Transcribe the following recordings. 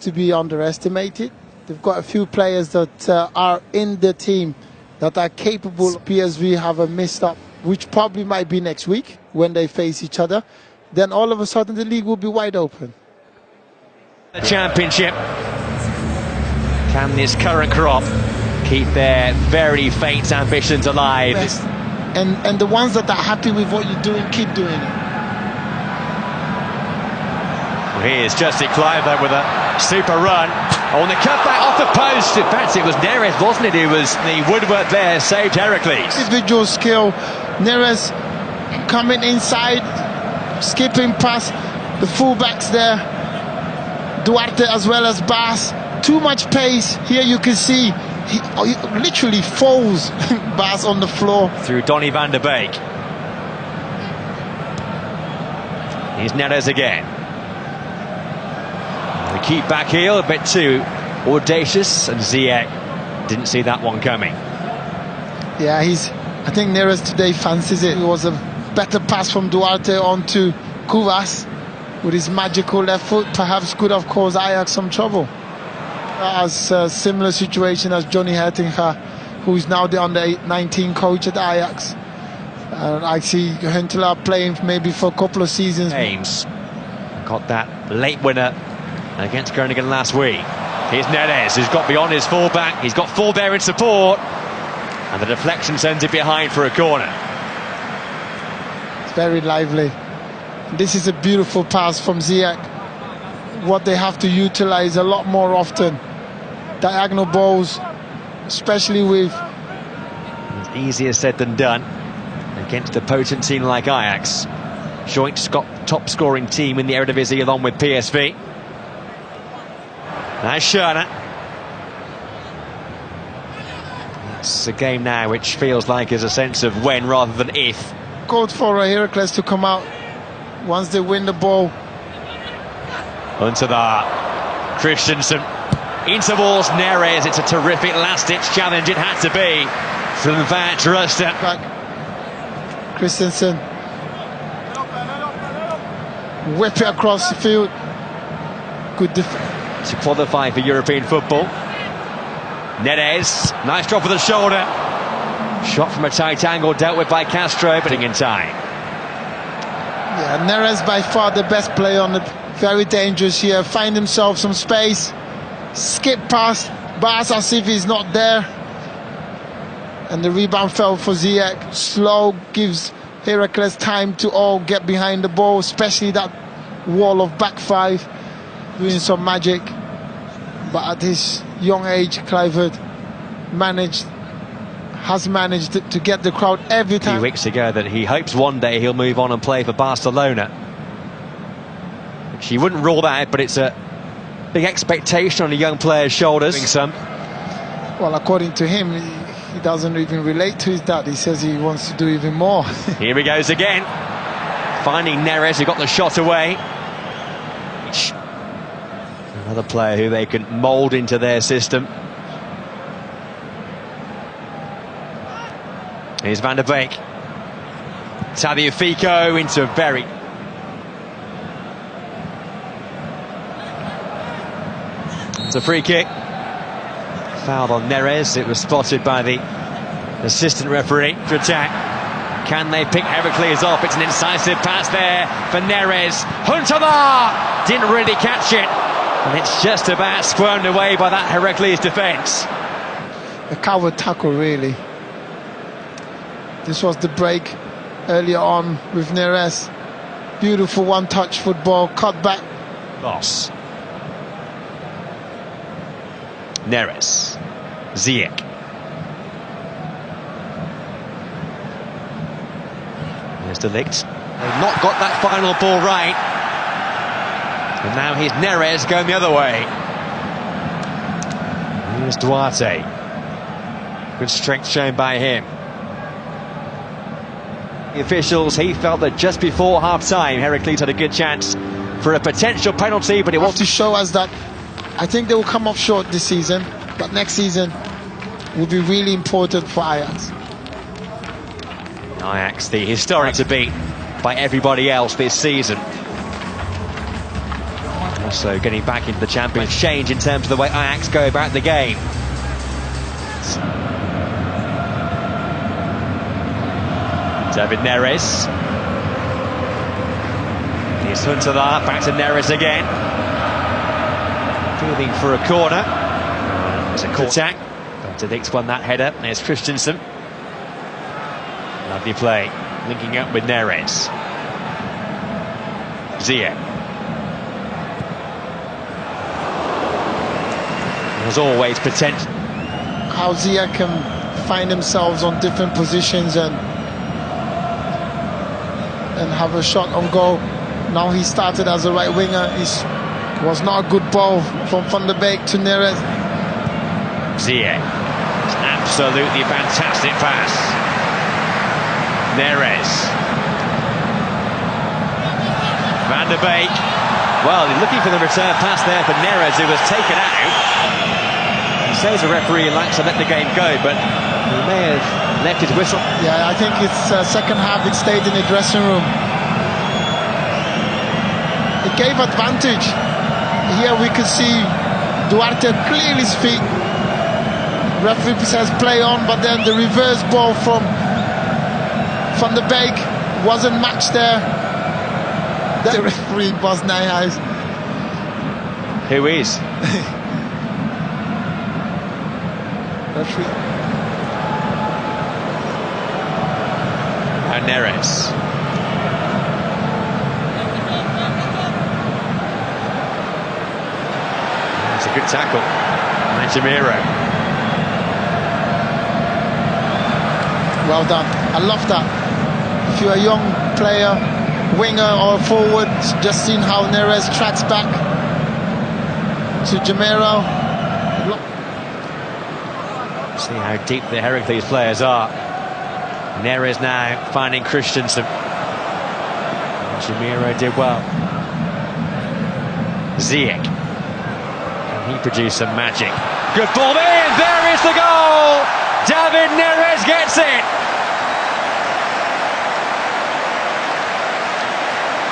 to be underestimated. They've got a few players that are in the team that are capable. PSV have a missed-up, which probably might be next week when they face each other. Then all of a sudden the league will be wide open. The championship. Can this current crop keep their very faint ambitions alive? And the ones that are happy with what you're doing, keep doing it. Well, here's Justin Kluivert with a super run. On the cutback off the post. In fact, it was Neres, wasn't it? Who was the woodwork there, saved Heracles. Individual skill. Neres coming inside, skipping past the fullbacks there. Duarte as well as Bass. Too much pace. Here you can see he literally falls Bass on the floor. Through Donny van der Beek. Here's Neres again. The keep back heel, a bit too audacious, and Ziyech didn't see that one coming. Yeah, I think Neres today fancies it. It was a better pass from Duarte onto Kuvas with his magical left foot. Perhaps could have caused Ajax some trouble. As a similar situation as Johnny Hertinga, who is now the under-19 coach at Ajax. I see Huntelaar playing maybe for a couple of seasons. James got that late winner against Groningen last week. Here's Neres, who's got beyond his fullback. He's got full there in support, and the deflection sends it behind for a corner. It's very lively. This is a beautiful pass from Ziyech. What they have to utilize a lot more often. Diagonal balls, especially with... It's easier said than done against a potent team like Ajax. Joint top scoring team in the Eredivisie along with PSV. Now Schöne. It's a game now which feels like there's a sense of when rather than if. Called for Heracles to come out once they win the ball. Onto that. Christensen. Intervals Neres. It's a terrific last-ditch challenge. It had to be from Van Rusten. Christensen. Whip it across the field. Good defense. To qualify for European football. Neres. Nice drop of the shoulder. Shot from a tight angle dealt with by Castro, but in time. Yeah, Neres by far the best player on the... Very dangerous here. Find himself some space. Skip past Bass as if he's not there. And the rebound fell for Ziyech. Slow gives Heracles time to all get behind the ball, especially that wall of back five. Doing some magic. But at his young age, Kluivert has managed to get the crowd every time. A few weeks ago that he hopes one day he'll move on and play for Barcelona. She wouldn't rule that out, but it's a big expectation on a young player's shoulders. Well, according to him, he doesn't even relate to his dad. He says he wants to do even more. Here he goes again. Finding Neres, who got the shot away. Another player who they can mould into their system. Here's Van der Beek. Tagliafico into a very... It's a free kick. Foul on Neres. It was spotted by the assistant referee to attack. Can they pick Heracles off? It's an incisive pass there for Neres. Huntelaar didn't really catch it. And it's just about squirmed away by that Heracles defence. A coward tackle, really. This was the break earlier on with Neres. Beautiful one-touch football, cut back. Loss. Neres. Ziyech. There's De Ligt. They've not got that final ball right. And now here's Neres going the other way. Here's Duarte. Good strength shown by him. The officials, he felt that just before half-time, Heracles had a good chance for a potential penalty, but it was to show us that I think they will come up short this season, but next season will be really important for Ajax. Ajax, the historic to beat by everybody else this season. So getting back into the Champions change in terms of the way Ajax go about the game. David Neres. Here's Hunter there, back to Neres again. Fielding for a corner. It's a corner attack. Benedict's won that header. There's Christensen. Lovely play. Linking up with Neres. Ziyech. There's always potential. How Ziyech can find themselves on different positions and have a shot on goal. Now he started as a right winger. It was not a good ball from Van der Beek to Neres. Ziyech. Absolutely fantastic pass. Neres. Van der Beek. Well, he's looking for the return pass there for Neres, who was taken out. He says the referee likes to let the game go, but he may have left his whistle. Yeah, I think it's second half, it stayed in the dressing room. It gave advantage. Here we can see Duarte clear his feet. Referee says play on, but then the reverse ball from Van der Beek wasn't matched there. The referee was Nijhuis. Who is? Referee. And Neres. It's a good tackle. Majamiro. Well done. I love that. If you're a young player, winger or forward, just seen how Neres tracks back to Jamiro. See how deep the Heracles players are. Neres now finding Christensen. Jamiro did well. Ziyech. Can he produce some magic? Good ball in! There is the goal! David Neres gets it!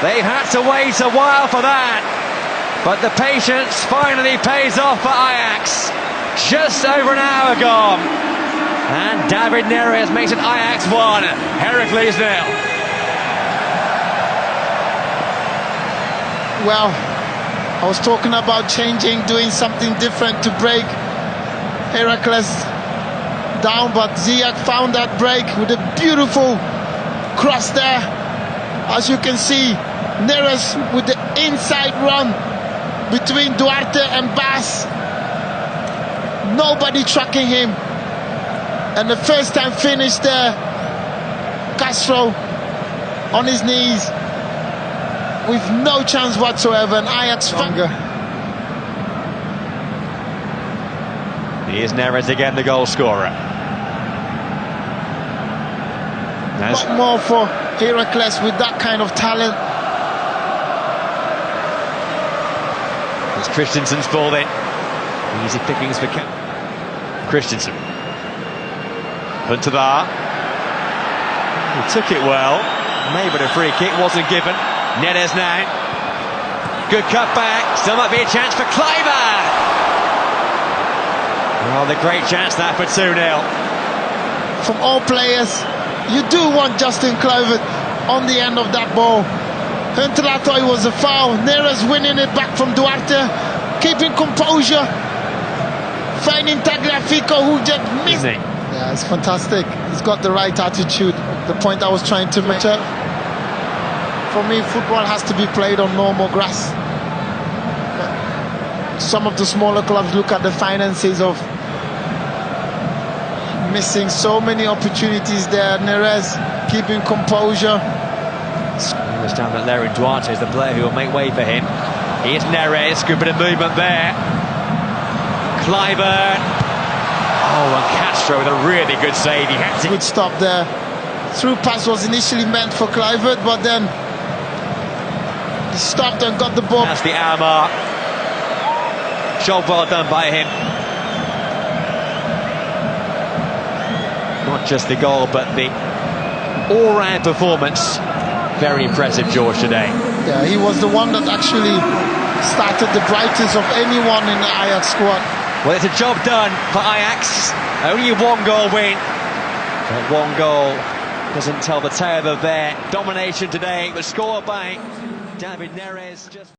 They've had to wait a while for that, but the patience finally pays off for Ajax. Just over an hour gone, and David Neres makes it Ajax 1, Heracles 0. Well, I was talking about changing, doing something different to break Heracles down, but Ziyech found that break with a beautiful cross there. As you can see, Neres with the inside run between Duarte and Bas. Nobody tracking him. And the first time finish there, Castro on his knees with no chance whatsoever, and Ajax stronger. Here's Neres again, the goal scorer. Not more for Heracles with that kind of talent. As Christensen's ball in. Easy pickings for Christensen. Hunter there. He took it well. Maybe a free kick wasn't given. Neres now. Good cut back. Still might be a chance for Kluivert. Well, the great chance there for 2-0. From all players, you do want Justin Kluivert on the end of that ball. Hunter thought it was a foul. Neres winning it back from Duarte, keeping composure, finding Tagliafico, who just missed. Yeah, it's fantastic. He's got the right attitude. The point I was trying to make. For me, football has to be played on normal grass. But some of the smaller clubs look at the finances of missing so many opportunities there. Neres keeping composure. He was down that Larry Duarte is the player who will make way for him. Here's Neres, good bit of movement there. Kluivert. Oh, and Castro with a really good save. He had to. Good stop there. Through pass was initially meant for Kluivert, but then he stopped and got the ball. That's the hour mark. Job well done by him. Not just the goal, but the all-round performance. Very impressive, George, today. Yeah, he was the one that actually started the brightest of anyone in the Ajax squad. Well, it's a job done for Ajax. Only a one-goal win. But one goal doesn't tell the tale of their domination today. It was scored by David Neres.